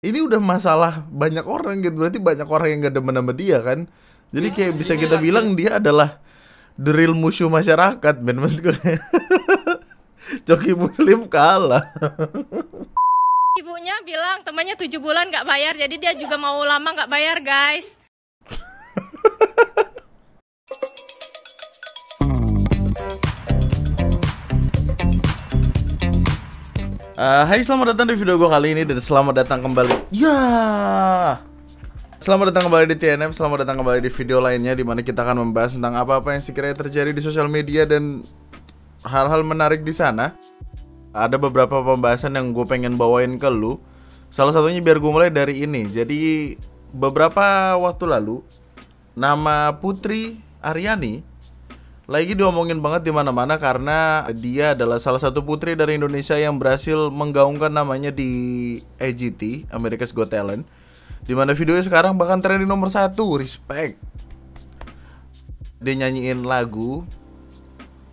ini udah masalah banyak orang gitu. Berarti banyak orang yang gak demen sama dia kan. Jadi kayak bisa kita bilang dia adalah the real musuh masyarakat, men. Maksudku Coki Muslim kalah. Ibunya bilang temannya 7 bulan nggak bayar, jadi dia juga mau lama nggak bayar, guys. Hai, selamat datang di video gue kali ini dan selamat datang kembali. Selamat datang kembali di TNM, selamat datang kembali di video lainnya di mana kita akan membahas tentang apa-apa yang sekiranya terjadi di sosial media dan hal-hal menarik di sana. Ada beberapa pembahasan yang gue pengen bawain ke lu. Salah satunya biar gue mulai dari ini. Jadi beberapa waktu lalu nama Putri Aryani lagi diomongin banget di mana-mana karena dia adalah salah satu putri dari Indonesia yang berhasil menggaungkan namanya di AGT, America's Got Talent. Di mana videonya sekarang bahkan trending nomor 1, respect. Dia nyanyiin lagu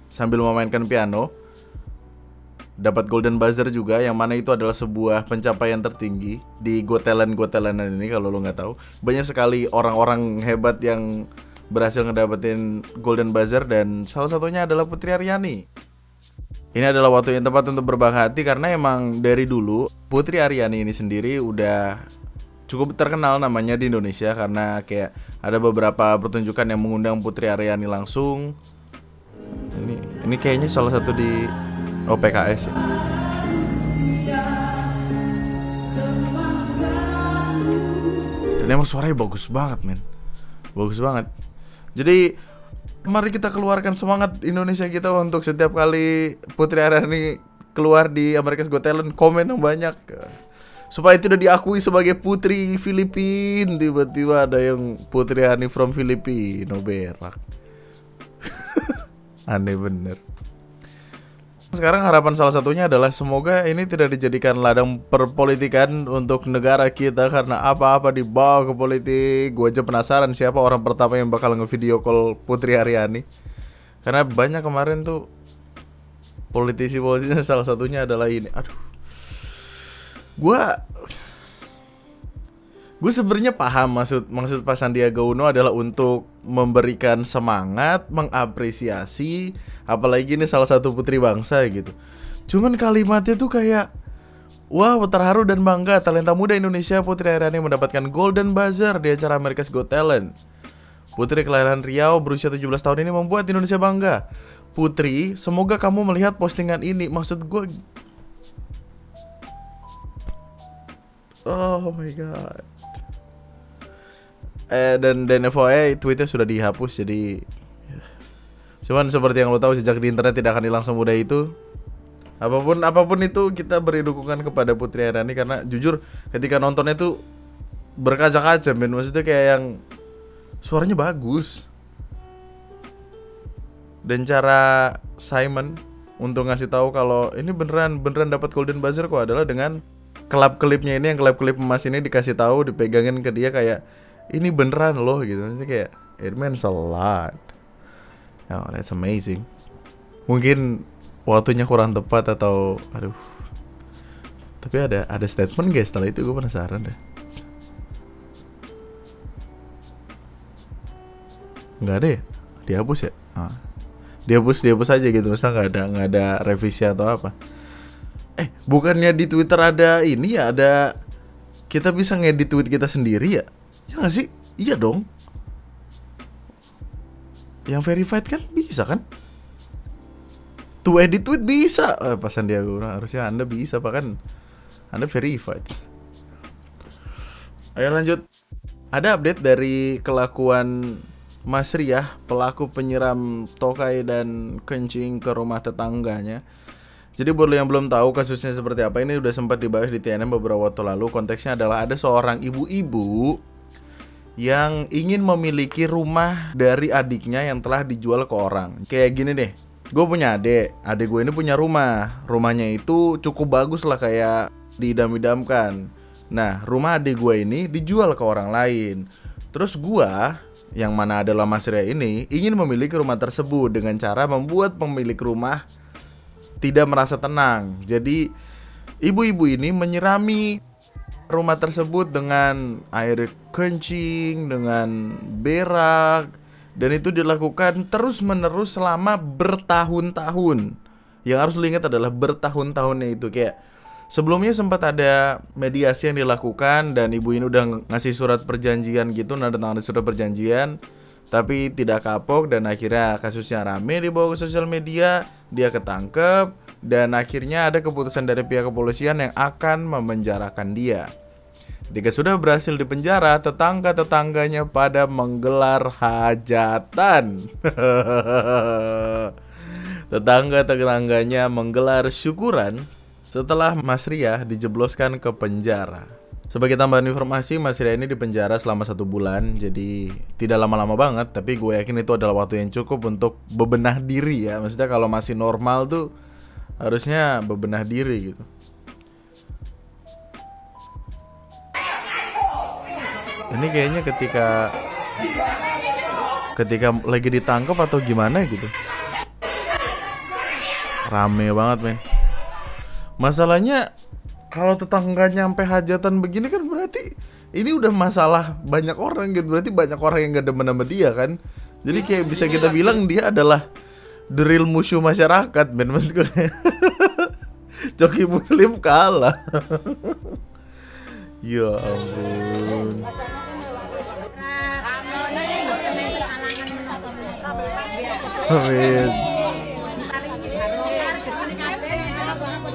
sambil memainkan piano. Dapat Golden Buzzer juga, yang mana itu adalah sebuah pencapaian tertinggi di Got Talentan ini. Kalau lo nggak tahu, banyak sekali orang-orang hebat yang berhasil ngedapetin Golden Buzzer dan salah satunya adalah Putri Aryani. Ini adalah waktu yang tepat untuk berbangga hati karena emang dari dulu Putri Aryani ini sendiri udah cukup terkenal namanya di Indonesia karena kayak ada beberapa pertunjukan yang mengundang Putri Aryani langsung. Ini kayaknya salah satu di OPKS ya. Dan emang suaranya bagus banget, men. Bagus banget. Jadi mari kita keluarkan semangat Indonesia kita untuk setiap kali Putri Aryani keluar di America's Got Talent, komen yang banyak supaya itu udah diakui sebagai putri Filipina. Tiba-tiba ada yang Putri Aryani from Filipina, berak. Aneh bener. Sekarang harapan salah satunya adalah semoga ini tidak dijadikan ladang perpolitikan untuk negara kita, karena apa-apa dibawa ke politik. Gue aja penasaran siapa orang pertama yang bakal nge-video call Putri Aryani. Karena banyak kemarin tuh politisi-politisi, salah satunya adalah ini. Aduh. Gue sebenarnya paham maksud Pak Sandiaga Uno adalah untuk memberikan semangat, mengapresiasi, apalagi ini salah satu putri bangsa gitu. Cuman kalimatnya tuh kayak, wow, terharu dan bangga talenta muda Indonesia Putri Aryani mendapatkan Golden Buzzer di acara America's Got Talent. Putri kelahiran Riau berusia 17 tahun ini membuat Indonesia bangga. Putri, semoga kamu melihat postingan ini. Maksud gue, oh my god. Dan FYI tweetnya sudah dihapus, jadi cuman seperti yang lo tahu, sejak di internet tidak akan hilang semudah itu. Apapun itu, kita beri dukungan kepada Putri Aryani karena jujur ketika nontonnya tuh berkaca-kaca, men. Maksudnya kayak yang suaranya bagus. Dan cara Simon untuk ngasih tahu kalau ini beneran dapat Golden Buzzer kok adalah dengan klip-klipnya ini, yang klip-klip emas ini dikasih tahu, dipegangin ke dia kayak ini beneran loh gitu. Maksudnya kayak it means a lot. Oh, that's amazing. Mungkin waktunya kurang tepat atau aduh. Tapi ada statement guys setelah itu, gue penasaran deh. Nggak ada ya? Dihapus ya? Dihapus aja gitu, misalnya nggak ada revisi atau apa. Bukannya di Twitter ada ini ya, ada kita bisa ngedit tweet kita sendiri ya? Ya nggak sih? Iya dong. Yang verified kan bisa kan? To edit tweet bisa. Pas Sandiaga Uno, harusnya Anda bisa, bahkan Anda verified. Ayo lanjut. Ada update dari kelakuan Mas Riah, pelaku penyiram tokai dan kencing ke rumah tetangganya. Jadi buat lo yang belum tahu kasusnya seperti apa, ini udah sempat dibahas di TNM beberapa waktu lalu. Konteksnya adalah ada seorang ibu-ibu yang ingin memiliki rumah dari adiknya yang telah dijual ke orang. Kayak gini deh, gue punya adik gue ini punya rumahnya itu cukup bagus lah, kayak diidam-idamkan. Nah, rumah adik gue ini dijual ke orang lain. Terus gue, yang mana adalah Mas Ria ini, ingin memiliki rumah tersebut dengan cara membuat pemilik rumah tidak merasa tenang. Jadi ibu-ibu ini menyirami rumah tersebut dengan air kencing, dengan berak, dan itu dilakukan terus-menerus selama bertahun-tahun. Yang harus lu ingat adalah bertahun-tahunnya itu. Kayak sebelumnya sempat ada mediasi yang dilakukan dan ibu ini udah ngasih surat perjanjian gitu, nanda tangan surat perjanjian, tapi tidak kapok dan akhirnya kasusnya rame dibawa ke sosial media, dia ketangkep dan akhirnya ada keputusan dari pihak kepolisian yang akan memenjarakan dia. Ketika sudah berhasil dipenjara, tetangga-tetangganya pada menggelar hajatan. Tetangga-tetangganya menggelar syukuran setelah Mas Ria dijebloskan ke penjara. Sebagai tambahan informasi, Mas Ria ini dipenjara selama 1 bulan. Jadi tidak lama-lama banget, tapi gue yakin itu adalah waktu yang cukup untuk bebenah diri ya. Maksudnya kalau masih normal tuh harusnya bebenah diri gitu. Ini kayaknya ketika lagi ditangkap atau gimana gitu. Rame banget men. Masalahnya kalau tetangganya sampai hajatan begini kan berarti ini udah masalah banyak orang gitu. Berarti banyak orang yang gak demen sama dia kan. Jadi kayak bisa kita bilang dia adalah the real musuh masyarakat men. Maksud gue Coki Muslim kalah. Ya ampun. Amin.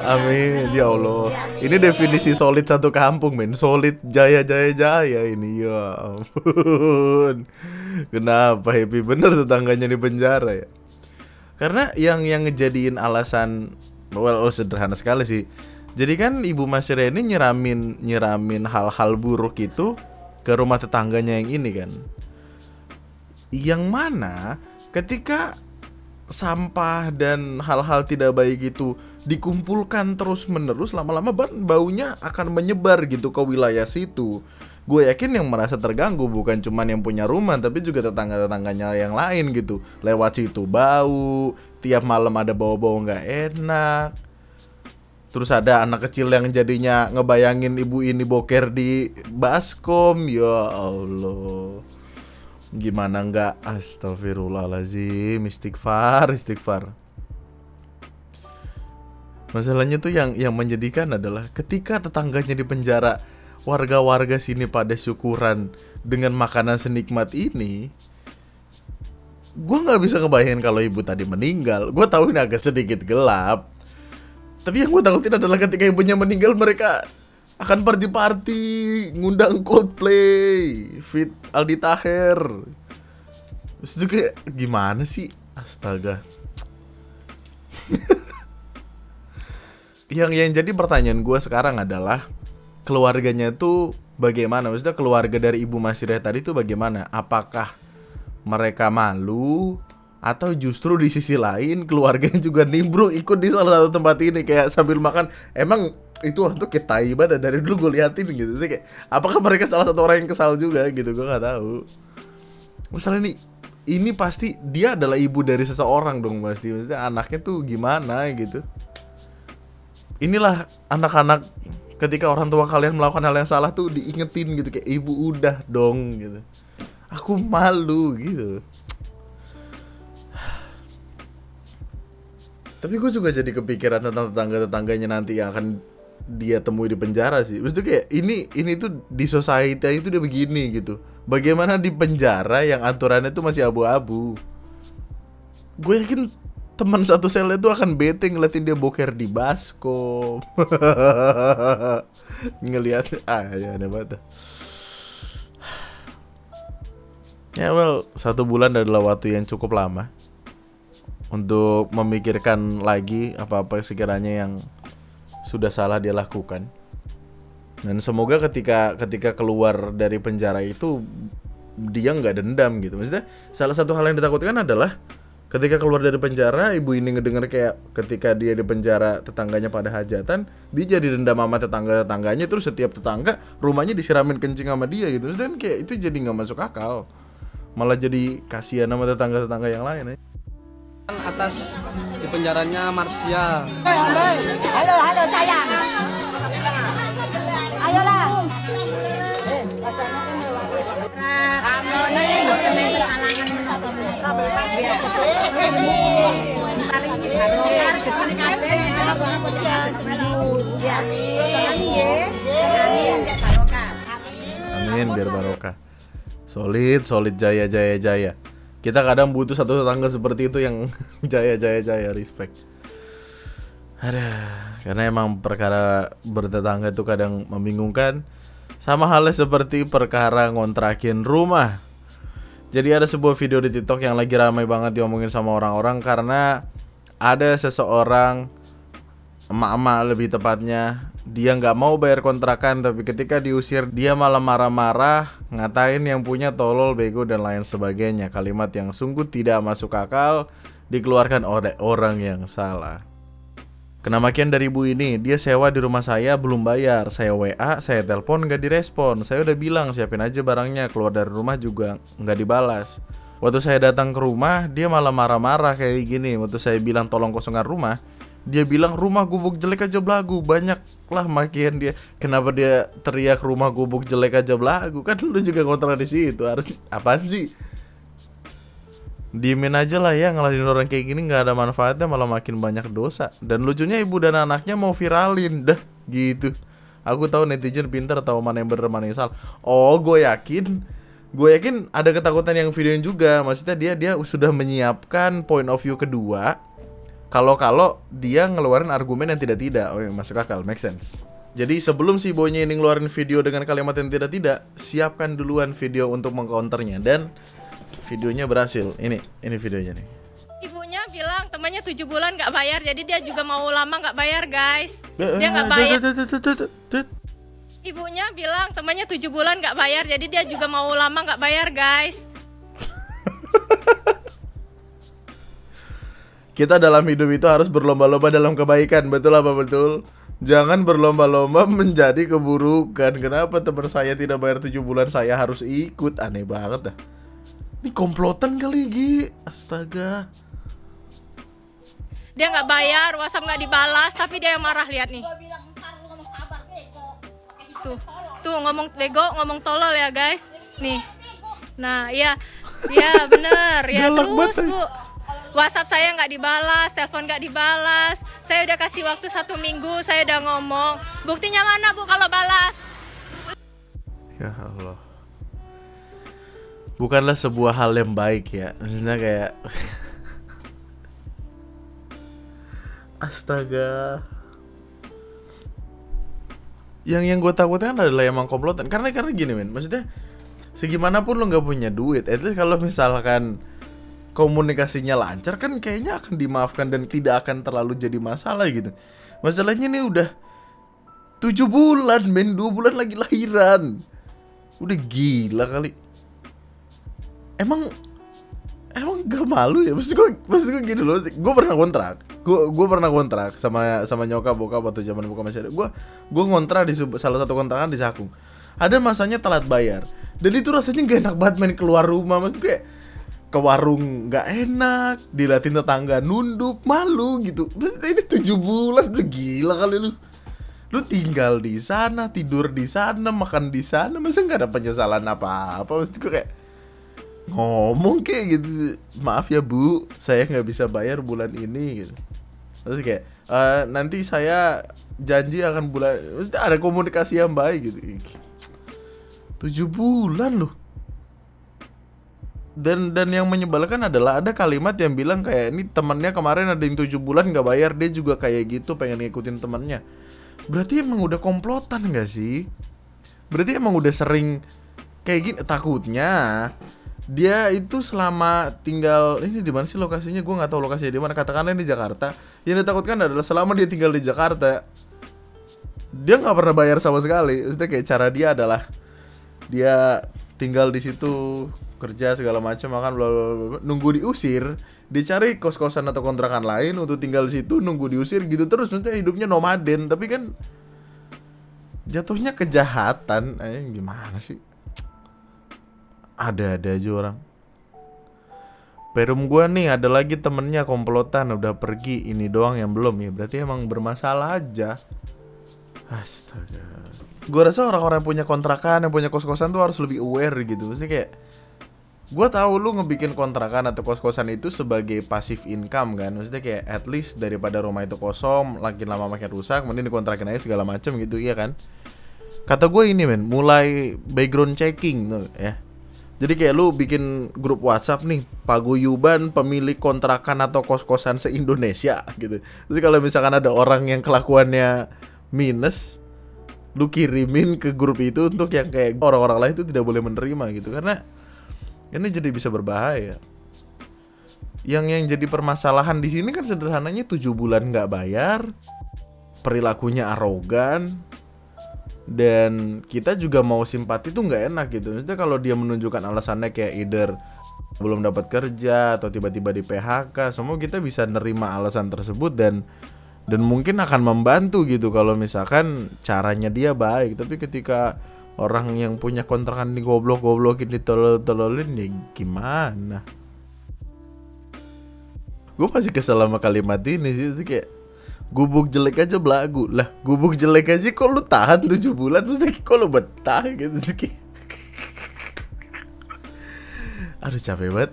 Amin, ya Allah. Ini definisi solid satu kampung, men. Solid jaya ini. Ya ampun. Kenapa happy bener tetangganya di penjara ya? Karena yang ngejadiin alasan, well, sederhana sekali sih. Jadi kan ibu Mas Ria ini nyiramin hal-hal buruk itu ke rumah tetangganya yang ini kan. Yang mana ketika sampah dan hal-hal tidak baik itu dikumpulkan terus-menerus, lama-lama baunya akan menyebar gitu ke wilayah situ. Gue yakin yang merasa terganggu bukan cuma yang punya rumah, tapi juga tetangga-tetangganya yang lain gitu. Lewat situ bau, tiap malam ada bau-bau gak enak. Terus ada anak kecil yang jadinya ngebayangin ibu ini boker di baskom. Ya Allah, gimana nggak astagfirullahaladzim, istighfar. Masalahnya tuh yang menjadikan adalah ketika tetangganya di penjara, warga-warga sini pada syukuran dengan makanan senikmat ini. Gue nggak bisa ngebayangin kalau ibu tadi meninggal. Gue tahu ini agak sedikit gelap, tapi yang gue takutin adalah ketika ibunya meninggal mereka akan party-party, ngundang Coldplay, feat Aldi Taher. Terus itu kayak gimana sih? Astaga. Yang jadi pertanyaan gue sekarang adalah keluarganya tuh bagaimana? Maksudnya keluarga dari ibu Mas Ria tadi tuh bagaimana? Apakah mereka malu? Atau justru di sisi lain keluarganya juga nimbrung ikut di salah satu tempat ini kayak sambil makan? Emang itu orang tuh kayak tai banget dari dulu gue liatin gitu. Jadi kayak apakah mereka salah satu orang yang kesal juga gitu, gue nggak tahu. Misalnya ini pasti dia adalah ibu dari seseorang dong pasti. Maksudnya anaknya tuh gimana gitu. Inilah anak-anak ketika orang tua kalian melakukan hal yang salah tuh diingetin gitu kayak ibu udah dong gitu. Aku malu gitu. Tapi gue juga jadi kepikiran tentang tetangga-tetangganya nanti yang akan dia temui di penjara sih. Maksudnya kayak ini tuh di society itu dia begini gitu. Bagaimana di penjara yang aturannya tuh masih abu-abu. Gue yakin teman satu sel itu akan bete ngeliatin dia boker di baskom. Ngeliat ya aneh banget. Ya well, 1 bulan adalah waktu yang cukup lama untuk memikirkan lagi apa-apa sekiranya yang sudah salah dia lakukan. Dan semoga ketika keluar dari penjara itu dia nggak dendam gitu. Maksudnya salah satu hal yang ditakutkan adalah ketika keluar dari penjara, ibu ini ngedenger kayak ketika dia di penjara tetangganya pada hajatan, dia jadi dendam sama tetangga-tetangganya, terus setiap tetangga rumahnya disiramin kencing sama dia gitu. Dan kayak itu jadi nggak masuk akal, malah jadi kasihan sama tetangga-tetangga yang lain ya. Atas di penjaranya Marsya. Halo sayang. Ayolah. Amin biar barokah. Solid, solid, jaya, jaya, jaya. Kita kadang butuh satu tetangga seperti itu yang jaya, jaya, jaya, respect. Ada, karena emang perkara bertetangga itu kadang membingungkan. Sama halnya seperti perkara ngontrakin rumah. Jadi ada sebuah video di TikTok yang lagi ramai banget diomongin sama orang-orang karena ada seseorang, emak-emak lebih tepatnya, dia nggak mau bayar kontrakan, tapi ketika diusir dia malah marah-marah, ngatain yang punya tolol, bego, dan lain sebagainya. Kalimat yang sungguh tidak masuk akal dikeluarkan oleh orang yang salah. Kenamakian dari ibu ini, dia sewa di rumah saya belum bayar. Saya WA, saya telepon nggak direspon. Saya udah bilang siapin aja barangnya, keluar dari rumah juga nggak dibalas. Waktu saya datang ke rumah, dia malah marah-marah kayak gini. Waktu saya bilang tolong kosongkan rumah, dia bilang rumah gubuk jelek aja belagu. Banyak lah makian dia. Kenapa dia teriak rumah gubuk jelek aja belagu? Kan lu juga ngontrak di situ. Harus apaan sih? Diemin aja lah ya, ngelahin orang kayak gini nggak ada manfaatnya, malah makin banyak dosa. Dan lucunya ibu dan anaknya mau viralin, dah gitu. Aku tahu netizen pintar, tahu mana yang bener mana yang salah. Oh, gue yakin ada ketakutan yang videoin juga. Maksudnya dia sudah menyiapkan point of view kedua. Kalau dia ngeluarin argumen yang tidak. Oh, masuk akal, make sense. Jadi sebelum si boynya ini ngeluarin video dengan kalimat yang tidak, siapkan duluan video untuk mengcounternya. Dan videonya berhasil. Ini videonya nih. Ibunya bilang temannya 7 bulan nggak bayar, jadi dia juga mau lama nggak bayar, guys. Dia nggak bayar. Ibunya bilang temannya 7 bulan nggak bayar, jadi dia juga mau lama nggak bayar, guys. Kita dalam hidup itu harus berlomba-lomba dalam kebaikan, betul apa betul? Jangan berlomba-lomba menjadi keburukan. Kenapa teman saya tidak bayar 7 bulan, saya harus ikut? Aneh banget dah. Ini komplotan kali, Gi. Astaga. Dia nggak bayar, WhatsApp nggak dibalas, tapi dia yang marah, lihat nih. Tuh ngomong bego, ngomong tolol ya, guys. Nih. Nah, ya bener ya. Terus Bu, WhatsApp saya nggak dibalas, telepon nggak dibalas. Saya udah kasih waktu 1 minggu, saya udah ngomong. Buktinya mana Bu kalau balas? Ya Allah. Bukanlah sebuah hal yang baik ya. Maksudnya kayak astaga. Yang gue takutkan adalah emang komplotan. Karena gini men, maksudnya segimanapun lo nggak punya duit, itu kalau misalkan komunikasinya lancar kan kayaknya akan dimaafkan dan tidak akan terlalu jadi masalah gitu. Masalahnya nih udah 7 bulan men, 2 bulan lagi lahiran. Udah gila kali. Emang gak malu ya? Maksud gue gini loh. Gue pernah kontrak sama nyokap bokap waktu zaman bokap masih ada. Gue ngontrak di salah satu kontrakan di Cakung. Ada masanya telat bayar. Dan itu rasanya gak enak banget main keluar rumah. Maksud gue kayak ke warung gak enak, dilatin tetangga nunduk, malu gitu. Ini 7 bulan udah gila kali lu. Lu tinggal di sana, tidur di sana, makan di sana, masa gak ada penyesalan apa-apa? Maksud gue kayak ngomong kayak gitu, maaf ya Bu, saya nggak bisa bayar bulan ini gitu. Terus kayak nanti saya janji akan bulan, ada komunikasi yang baik gitu. 7 bulan loh. Dan yang menyebalkan adalah ada kalimat yang bilang kayak ini temannya kemarin ada yang 7 bulan nggak bayar, dia juga kayak gitu pengen ngikutin temannya. Berarti emang udah komplotan nggak sih? Berarti emang udah sering kayak gini. Takutnya dia itu selama tinggal ini di mana sih lokasinya, gue nggak tahu lokasinya di mana, katakanlah di Jakarta. Yang ditakutkan adalah selama dia tinggal di Jakarta dia nggak pernah bayar sama sekali. Maksudnya kayak cara dia adalah dia tinggal di situ, kerja segala macam, makan bla bla bla, nunggu diusir, dicari kos-kosan atau kontrakan lain untuk tinggal di situ, nunggu diusir gitu terus. Maksudnya hidupnya nomaden, tapi kan jatuhnya kejahatan. Gimana sih? Ada aja orang. Perum gua nih ada lagi temennya komplotan, udah pergi, ini doang yang belum ya. Berarti emang bermasalah aja. Astaga. Gua rasa orang-orang yang punya kontrakan, yang punya kos-kosan tuh harus lebih aware gitu. Maksudnya kayak Gua tahu lu ngebikin kontrakan atau kos-kosan itu sebagai passive income kan. Maksudnya kayak at least daripada rumah itu kosong, makin lama makin rusak, mending dikontrakin aja segala macam gitu, iya kan? Kata gue ini men, mulai background checking tuh, ya. Jadi kayak lu bikin grup WhatsApp nih, paguyuban pemilik kontrakan atau kos-kosan se-Indonesia gitu. Terus kalau misalkan ada orang yang kelakuannya minus, lu kirimin ke grup itu untuk yang kayak orang-orang lain itu tidak boleh menerima gitu. Karena ini jadi bisa berbahaya. Yang jadi permasalahan di sini kan sederhananya 7 bulan nggak bayar, perilakunya arogan, dan kita juga mau simpati tuh nggak enak gitu. Maksudnya kalau dia menunjukkan alasannya kayak either belum dapat kerja atau tiba-tiba di PHK, semua kita bisa nerima alasan tersebut dan mungkin akan membantu gitu kalau misalkan caranya dia baik. Tapi ketika orang yang punya kontrakan digoblok-goblokin, ditolol-tololin, ya gimana? Gue masih kesel sama kalimat ini sih. Itu kayak gubuk jelek aja belagu. Lah gubuk jelek aja kok lu tahan 7 bulan, mesti kok lu betah gitu. Aduh capek banget.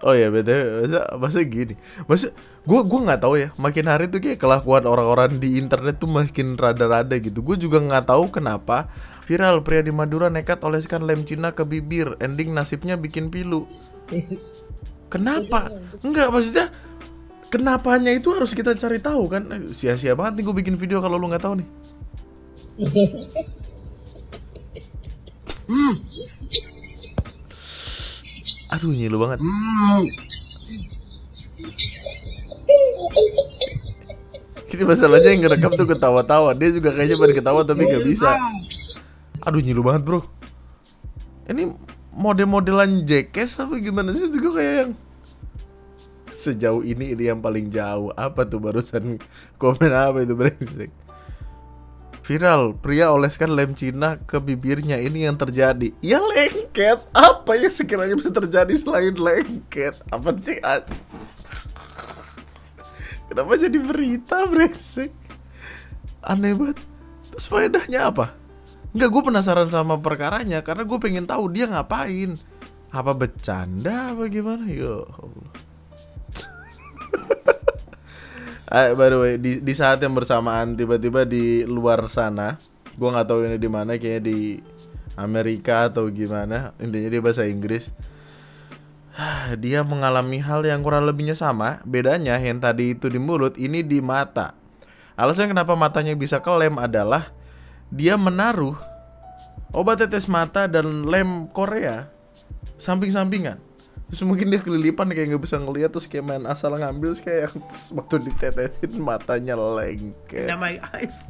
Oh ya btw, masa gini, masa gue nggak tahu ya, makin hari tuh kayak kelakuan orang-orang di internet tuh makin rada-rada gitu. Gue juga nggak tahu kenapa viral pria di Madura nekat oleskan lem Cina ke bibir, ending nasibnya bikin pilu. Kenapa? Enggak, maksudnya kenapanya itu harus kita cari tahu kan? Sia-sia banget nih gue bikin video kalau lu nggak tahu nih. Aduh nyilu banget. Ini masalahnya yang ngerekam tuh ketawa-tawa. Dia juga kayaknya pada ketawa tapi gak bisa. Aduh nyilu banget bro. Ini model-modelan Jackass apa gimana sih? Juga kayak yang sejauh ini yang paling jauh. Apa tuh barusan komen apa itu brengsek? Viral, pria oleskan lem Cina ke bibirnya, ini yang terjadi. Ya lengket, apa yang sekiranya bisa terjadi selain lengket? Apa sih? Kenapa jadi berita brengsek? Aneh banget. Terus faedahnya apa? Enggak, gue penasaran sama perkaranya karena gue pengen tahu dia ngapain. Apa bercanda apa gimana? Ya Allah. By the way, di saat yang bersamaan tiba-tiba di luar sana, gue nggak tahu ini di mana, kayaknya di Amerika atau gimana, intinya dia bahasa Inggris. Dia mengalami hal yang kurang lebihnya sama, bedanya yang tadi itu di mulut, ini di mata. Alasan kenapa matanya bisa kelem adalah dia menaruh obat tetes mata dan lem Korea samping-sampingan. Terus mungkin dia kelilipan kayak gak bisa ngeliat, terus kayak main asal ngambil, terus kayak waktu ditetesin matanya lengket. My eyes.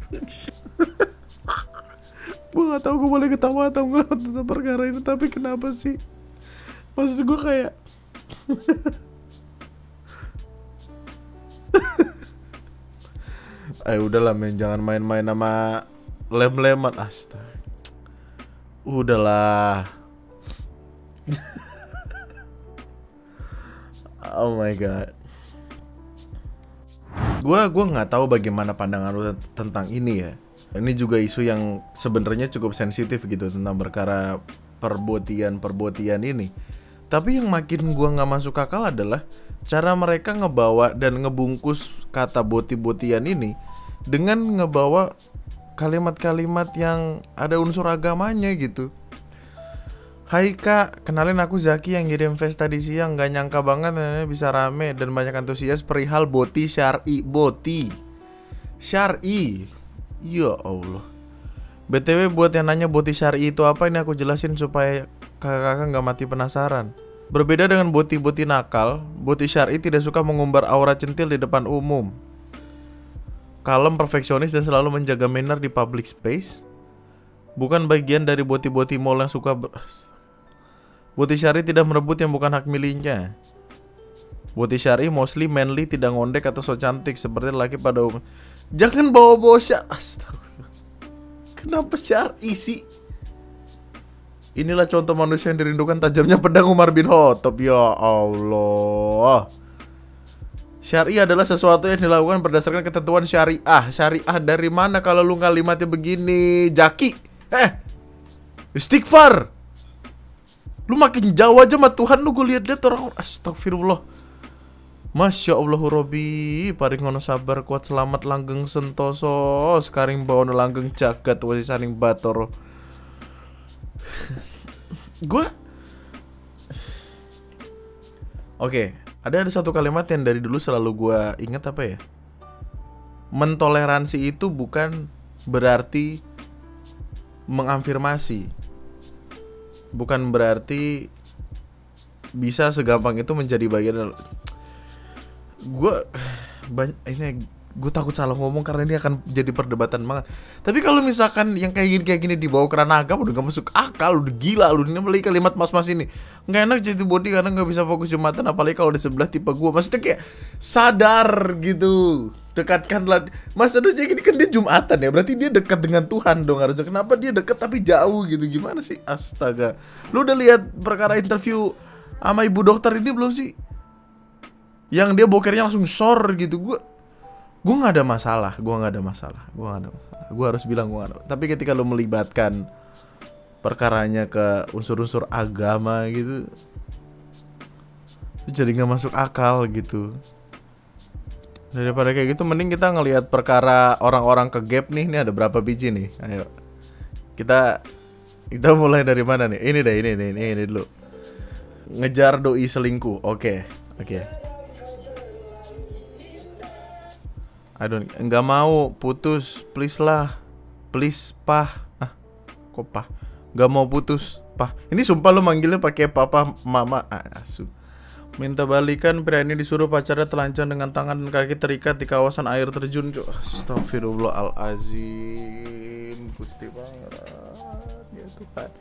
Gue gak tahu gue boleh ketawa atau enggak tentang perkara ini, tapi kenapa sih? Maksud gue kayak udahlah men, jangan main-main sama lem-leman. Astaga. Udahlah. Oh my god. Gua nggak tahu bagaimana pandangan lu tentang ini ya. Ini juga isu yang sebenarnya cukup sensitif gitu tentang perkara perbuatan ini. Tapi yang makin gua nggak masuk akal adalah cara mereka ngebawa dan ngebungkus kata boti-botian ini dengan ngebawa kalimat-kalimat yang ada unsur agamanya gitu. Hai kak, kenalin aku Zaki yang ngirim face tadi siang. Gak nyangka banget bisa rame dan banyak antusias perihal boti syar'i. Boti syar'i, ya Allah. BTW buat yang nanya boti syar'i itu apa, ini aku jelasin supaya kakak-kakak gak mati penasaran. Berbeda dengan boti-boti nakal, boti syar'i tidak suka mengumbar aura centil di depan umum. Kalem, perfeksionis, dan selalu menjaga manner di public space. Bukan bagian dari boti-boti mall yang suka Boti syari tidak merebut yang bukan hak miliknya. Boti syari mostly manly, tidak ngondek atau so cantik seperti laki pada umum. Jangan bawa-bawa syari. Astaga. Kenapa syari sih? Inilah contoh manusia yang dirindukan, tajamnya pedang Umar bin Khattab. Ya Allah. Syariah adalah sesuatu yang dilakukan berdasarkan ketentuan syariah. Syariah dari mana kalau lu kalimatnya begini, Jaki? Istighfar. Lu makin jauh aja sama Tuhan lu, gue lihat-lihat orang. Astagfirullah. Masya Allah Robi, paring ngono sabar kuat selamat langgeng sentoso, sekaring bawa langgeng jagat wasi saning bator. Gue Oke, ada satu kalimat yang dari dulu selalu gue ingat apa ya? Mentoleransi itu bukan berarti mengafirmasi. Bukan berarti bisa segampang itu menjadi bagian. Gue takut salah ngomong karena ini akan jadi perdebatan banget. Tapi kalau misalkan yang kayak gini dibawa ke ranah agama, udah gak masuk akal, udah gila lu. Ini beli kalimat mas-mas ini nggak enak jadi body karena nggak bisa fokus Jumatan, apalagi kalau di sebelah tipe gue. Maksudnya kayak sadar gitu, dekatkanlah. Mas aduh jadi gini kan dia Jumatan ya, berarti dia dekat dengan Tuhan dong harusnya. Kenapa dia dekat tapi jauh gitu, gimana sih? Astaga. Lu udah lihat perkara interview sama ibu dokter ini belum sih? Yang dia bokernya langsung sor gitu. Gue nggak ada masalah, gue harus bilang gue nggak ada. Tapi ketika lo melibatkan perkaranya ke unsur-unsur agama gitu, itu jadi nggak masuk akal gitu. Daripada kayak gitu, mending kita ngelihat perkara orang-orang ke gap nih. Ini ada berapa biji nih? Ayo kita mulai dari mana nih? Ini dulu. Ngejar doi selingkuh. Oke. Enggak mau putus, please lah. Please, Pah. Kok Pah? Enggak mau putus, Pah. Ini sumpah lo manggilnya pakai papa, mama. Asu. Minta balikan, pria ini disuruh pacarnya telanjang dengan tangan dan kaki terikat di kawasan air terjun. Astagfirullahalazim. Gusti banget. Ya Tuhan.